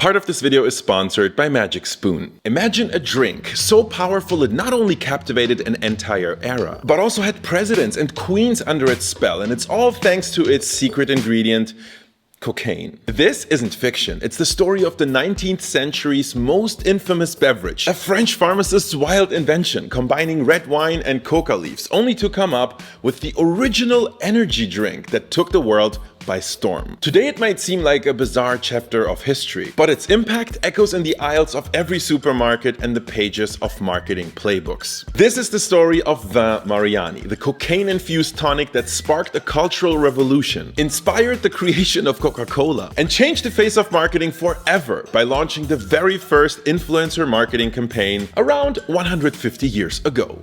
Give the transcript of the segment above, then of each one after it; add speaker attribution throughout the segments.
Speaker 1: Part of this video is sponsored by Magic Spoon. Imagine a drink so powerful it not only captivated an entire era, but also had presidents and queens under its spell, and it's all thanks to its secret ingredient, cocaine. This isn't fiction, it's the story of the 19th century's most infamous beverage, a French pharmacist's wild invention combining red wine and coca leaves, only to come up with the original energy drink that took the world by storm. Today it might seem like a bizarre chapter of history, but its impact echoes in the aisles of every supermarket and the pages of marketing playbooks. This is the story of Vin Mariani, the cocaine-infused tonic that sparked a cultural revolution, inspired the creation of Coca-Cola, and changed the face of marketing forever by launching the very first influencer marketing campaign around 150 years ago.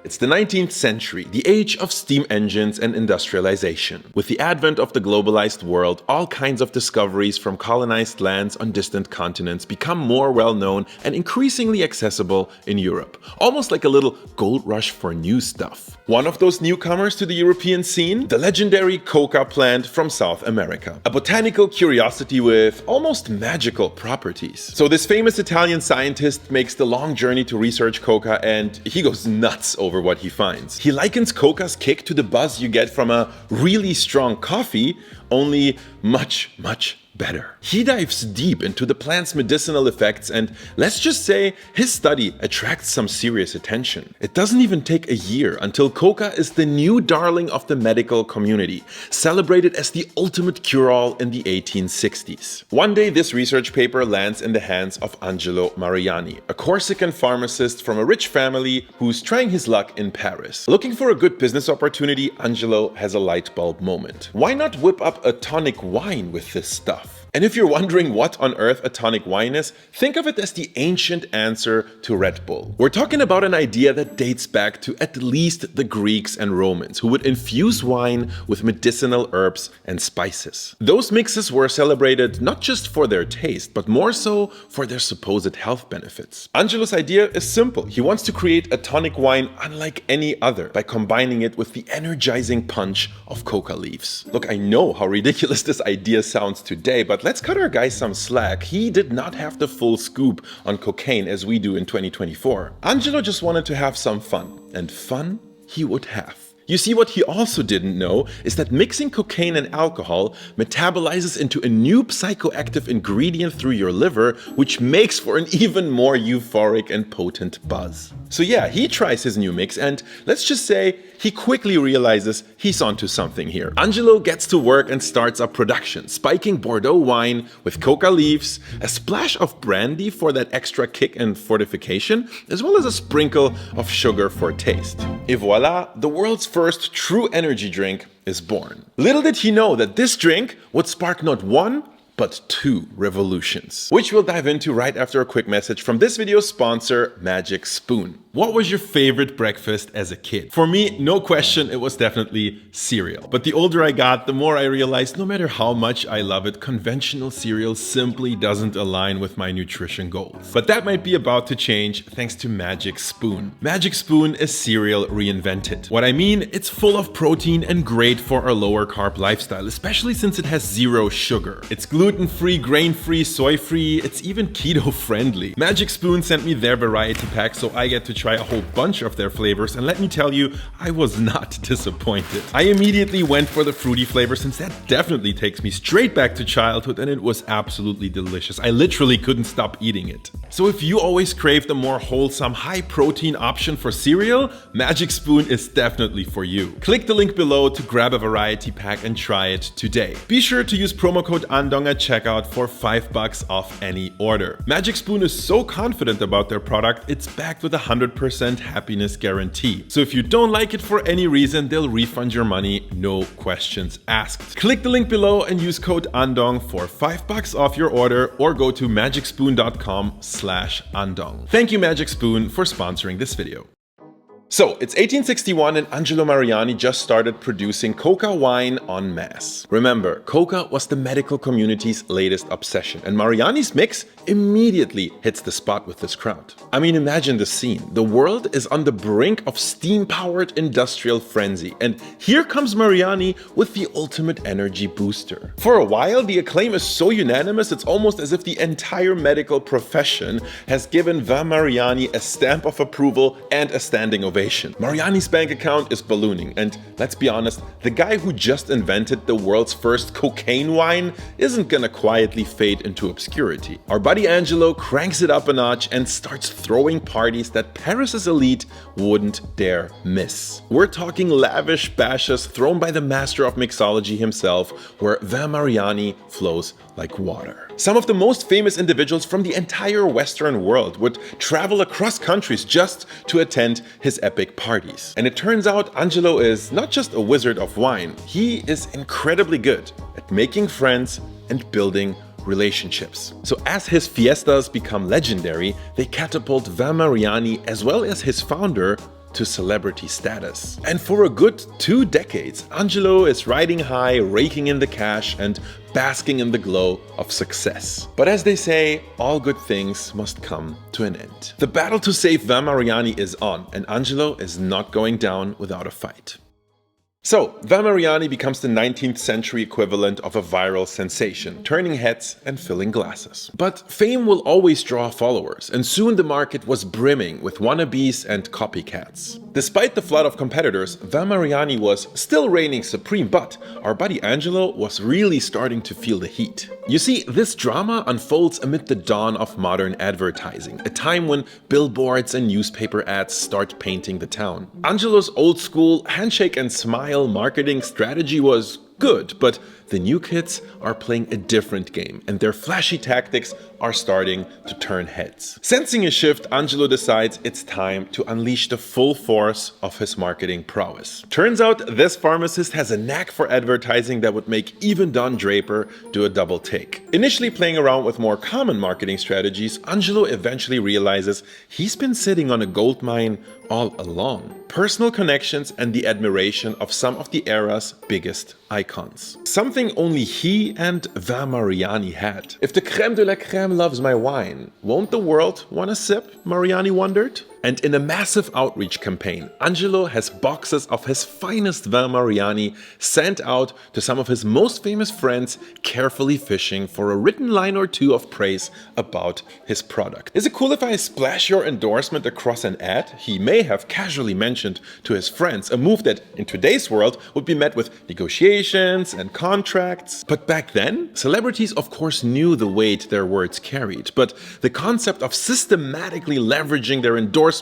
Speaker 1: It's the 19th century, the age of steam engines and industrialization. With the advent of the globalized world, all kinds of discoveries from colonized lands on distant continents become more well-known and increasingly accessible in Europe. Almost like a little gold rush for new stuff. One of those newcomers to the European scene? The legendary coca plant from South America. A botanical curiosity with almost magical properties. So this famous Italian scientist makes the long journey to research coca, and he goes nuts over what he finds. He likens coca's kick to the buzz you get from a really strong coffee, only much better. He dives deep into the plant's medicinal effects, and let's just say his study attracts some serious attention. It doesn't even take a year until coca is the new darling of the medical community, celebrated as the ultimate cure-all in the 1860s. One day this research paper lands in the hands of Angelo Mariani, a Corsican pharmacist from a rich family who's trying his luck in Paris. Looking for a good business opportunity, Angelo has a light bulb moment. Why not whip up a tonic wine with this stuff? And if you're wondering what on earth a tonic wine is, think of it as the ancient answer to Red Bull. We're talking about an idea that dates back to at least the Greeks and Romans, who would infuse wine with medicinal herbs and spices. Those mixes were celebrated not just for their taste, but more so for their supposed health benefits. Angelo's idea is simple. He wants to create a tonic wine unlike any other by combining it with the energizing punch of coca leaves. Look, I know how ridiculous this idea sounds today, but let's cut our guy some slack. He did not have the full scoop on cocaine as we do in 2024. Angelo just wanted to have some fun, and fun he would have. You see, what he also didn't know is that mixing cocaine and alcohol metabolizes into a new psychoactive ingredient through your liver, which makes for an even more euphoric and potent buzz. So yeah, he tries his new mix, and let's just say he quickly realizes he's onto something here. Angelo gets to work and starts up production, spiking Bordeaux wine with coca leaves, a splash of brandy for that extra kick and fortification, as well as a sprinkle of sugar for taste. Et voila, the world's first true energy drink is born. Little did he know that this drink would spark not one, but two revolutions, which we'll dive into right after a quick message from this video's sponsor, Magic Spoon. What was your favorite breakfast as a kid? For me, no question, it was definitely cereal. But the older I got, the more I realized no matter how much I love it, conventional cereal simply doesn't align with my nutrition goals. But that might be about to change thanks to Magic Spoon. Magic Spoon is cereal reinvented. What I mean, it's full of protein and great for a lower carb lifestyle, especially since it has zero sugar. It's gluten-free, grain-free, soy-free, it's even keto-friendly. Magic Spoon sent me their variety pack, so I get to try a whole bunch of their flavors, and let me tell you, I was not disappointed. I immediately went for the fruity flavor, since that definitely takes me straight back to childhood, and it was absolutely delicious. I literally couldn't stop eating it. So if you always crave the more wholesome, high-protein option for cereal, Magic Spoon is definitely for you. Click the link below to grab a variety pack and try it today. Be sure to use promo code Andong at checkout for $5 off any order. Magic Spoon is so confident about their product, it's backed with a 100% happiness guarantee. So if you don't like it for any reason, they'll refund your money, no questions asked. Click the link below and use code Andong for $5 off your order, or go to magicspoon.com/Andong. Thank you, Magic Spoon, for sponsoring this video. So, it's 1861 and Angelo Mariani just started producing coca wine en masse. Remember, coca was the medical community's latest obsession, and Mariani's mix immediately hits the spot with this crowd. I mean, imagine the scene. The world is on the brink of steam-powered industrial frenzy, and here comes Mariani with the ultimate energy booster. For a while, the acclaim is so unanimous, it's almost as if the entire medical profession has given Vin Mariani a stamp of approval and a standing ovation. Mariani's bank account is ballooning, and let's be honest, the guy who just invented the world's first cocaine wine isn't gonna quietly fade into obscurity. Our buddy Angelo cranks it up a notch and starts throwing parties that Paris's elite wouldn't dare miss. We're talking lavish bashes thrown by the master of mixology himself, where Vin Mariani flows like water. Some of the most famous individuals from the entire Western world would travel across countries just to attend his epic parties. And it turns out Angelo is not just a wizard of wine, he is incredibly good at making friends and building relationships. So as his fiestas become legendary, they catapult Vin Mariani as well as his founder to celebrity status. And for a good 2 decades, Angelo is riding high, raking in the cash, and basking in the glow of success. But as they say, all good things must come to an end. The battle to save Vin Mariani is on, and Angelo is not going down without a fight. So, Vin Mariani becomes the 19th century equivalent of a viral sensation, turning heads and filling glasses. But fame will always draw followers, and soon the market was brimming with wannabes and copycats. Despite the flood of competitors, Vin Mariani was still reigning supreme, but our buddy Angelo was really starting to feel the heat. You see, this drama unfolds amid the dawn of modern advertising, a time when billboards and newspaper ads start painting the town. Angelo's old school handshake and smile marketing strategy was good, but the new kids are playing a different game, and their flashy tactics are starting to turn heads. Sensing a shift, Angelo decides it's time to unleash the full force of his marketing prowess. Turns out this pharmacist has a knack for advertising that would make even Don Draper do a double take. Initially playing around with more common marketing strategies, Angelo eventually realizes he's been sitting on a gold mine all along. Personal connections and the admiration of some of the era's biggest icons. Something only he and Vin Mariani had. If the crème de la crème loves my wine, won't the world want a sip? Mariani wondered. And in a massive outreach campaign, Angelo has boxes of his finest Vin Mariani sent out to some of his most famous friends, carefully fishing for a written line or two of praise about his product. Is it cool if I splash your endorsement across an ad? He may have casually mentioned to his friends, a move that in today's world would be met with negotiations and contracts. But back then, celebrities of course knew the weight their words carried, but the concept of systematically leveraging their endorsements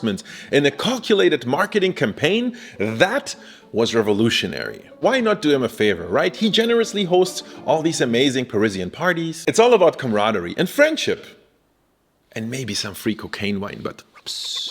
Speaker 1: in a calculated marketing campaign, that was revolutionary. Why not do him a favor, right? He generously hosts all these amazing Parisian parties. It's all about camaraderie and friendship. And maybe some free cocaine wine, but...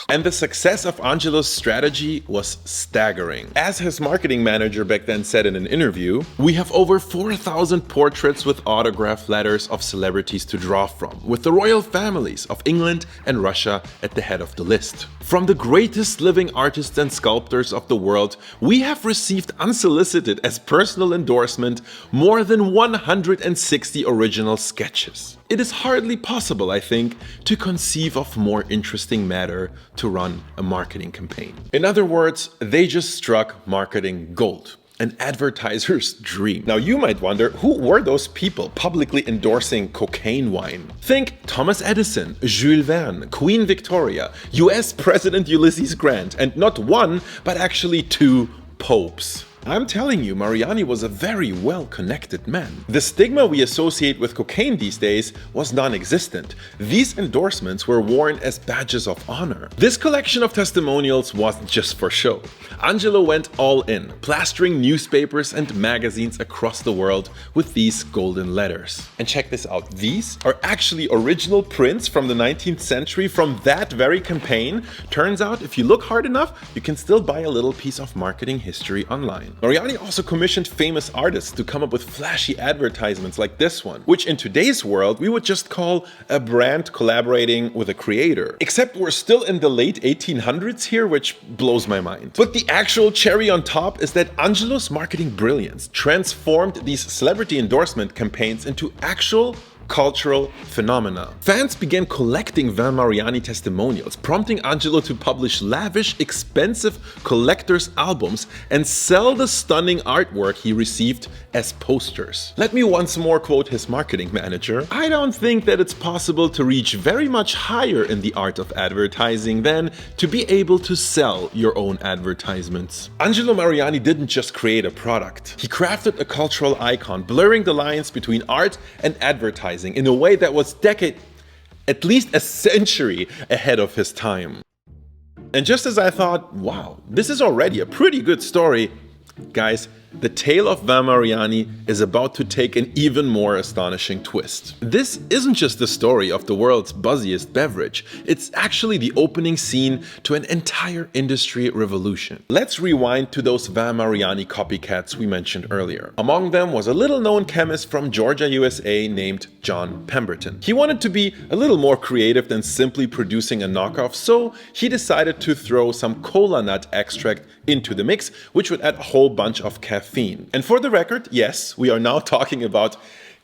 Speaker 1: And the success of Angelo's strategy was staggering. As his marketing manager back then said in an interview, "We have over 4,000 portraits with autograph letters of celebrities to draw from, with the royal families of England and Russia at the head of the list. From the greatest living artists and sculptors of the world, we have received unsolicited as personal endorsement more than 160 original sketches. It is hardly possible, I think, to conceive of more interesting matter to run a marketing campaign." In other words, they just struck marketing gold. An advertiser's dream. Now you might wonder, who were those people publicly endorsing cocaine wine? Think Thomas Edison, Jules Verne, Queen Victoria, US President Ulysses Grant, and not one, but actually 2 popes. I'm telling you, Mariani was a very well-connected man. The stigma we associate with cocaine these days was non-existent. These endorsements were worn as badges of honor. This collection of testimonials wasn't just for show. Angelo went all in, plastering newspapers and magazines across the world with these golden letters. And check this out, these are actually original prints from the 19th century from that very campaign. Turns out, if you look hard enough, you can still buy a little piece of marketing history online. Mariani also commissioned famous artists to come up with flashy advertisements like this one, which in today's world we would just call a brand collaborating with a creator. Except we're still in the late 1800s here, which blows my mind. But the actual cherry on top is that Angelo's marketing brilliance transformed these celebrity endorsement campaigns into actual cultural phenomena. Fans began collecting Van Mariani testimonials, prompting Angelo to publish lavish, expensive collector's albums and sell the stunning artwork he received as posters. Let me once more quote his marketing manager: "I don't think that it's possible to reach very much higher in the art of advertising than to be able to sell your own advertisements." Angelo Mariani didn't just create a product. He crafted a cultural icon, blurring the lines between art and advertising in a way that was at least a century ahead of his time. And just as I thought, wow, this is already a pretty good story, guys, the tale of Van Mariani is about to take an even more astonishing twist. This isn't just the story of the world's buzziest beverage, it's actually the opening scene to an entire industry revolution. Let's rewind to those Van Mariani copycats we mentioned earlier. Among them was a little-known chemist from Georgia, USA named John Pemberton. He wanted to be a little more creative than simply producing a knockoff, so he decided to throw some cola nut extract into the mix, which would add a whole bunch of caffeine. And for the record, yes, we are now talking about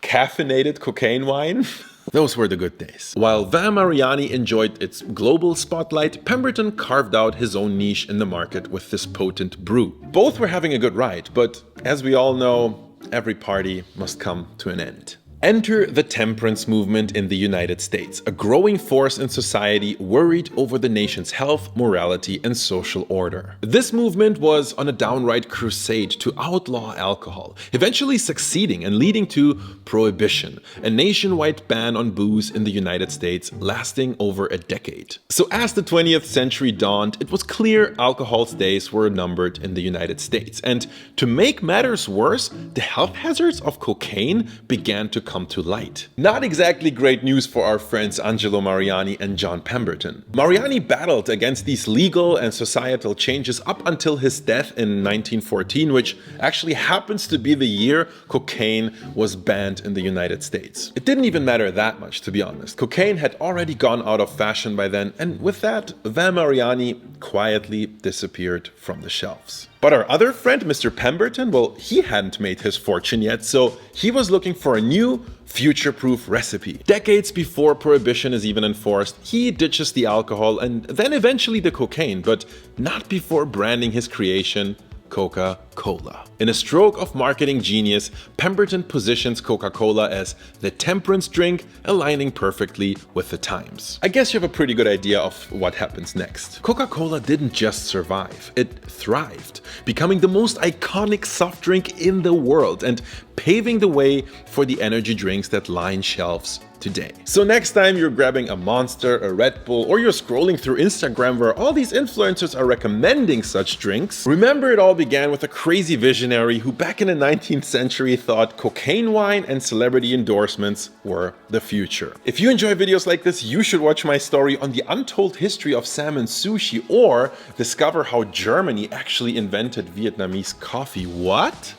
Speaker 1: caffeinated cocaine wine. Those were the good days. While Van Mariani enjoyed its global spotlight, Pemberton carved out his own niche in the market with this potent brew. Both were having a good ride, but as we all know, every party must come to an end. Enter the temperance movement in the United States, a growing force in society worried over the nation's health, morality, and social order. This movement was on a downright crusade to outlaw alcohol, eventually succeeding and leading to Prohibition, a nationwide ban on booze in the United States lasting over a decade. So as the 20th century dawned, it was clear alcohol's days were numbered in the United States. And to make matters worse, the health hazards of cocaine began to come to light. Not exactly great news for our friends Angelo Mariani and John Pemberton. Mariani battled against these legal and societal changes up until his death in 1914, which actually happens to be the year cocaine was banned in the United States. It didn't even matter that much, to be honest. Cocaine had already gone out of fashion by then, and with that, Van Mariani quietly disappeared from the shelves. But our other friend, Mr. Pemberton, well, he hadn't made his fortune yet, so he was looking for a new, future-proof recipe. Decades before Prohibition is even enforced, he ditches the alcohol and then eventually the cocaine, but not before branding his creation Coca-Cola. In a stroke of marketing genius, Pemberton positions Coca-Cola as the temperance drink, aligning perfectly with the times. I guess you have a pretty good idea of what happens next. Coca-Cola didn't just survive, it thrived, becoming the most iconic soft drink in the world and paving the way for the energy drinks that line shelves today. So next time you're grabbing a Monster, a Red Bull, or you're scrolling through Instagram where all these influencers are recommending such drinks, remember it all began with a crazy visionary who back in the 19th century thought cocaine wine and celebrity endorsements were the future. If you enjoy videos like this, you should watch my story on the untold history of salmon sushi or discover how Germany actually invented Vietnamese coffee. What?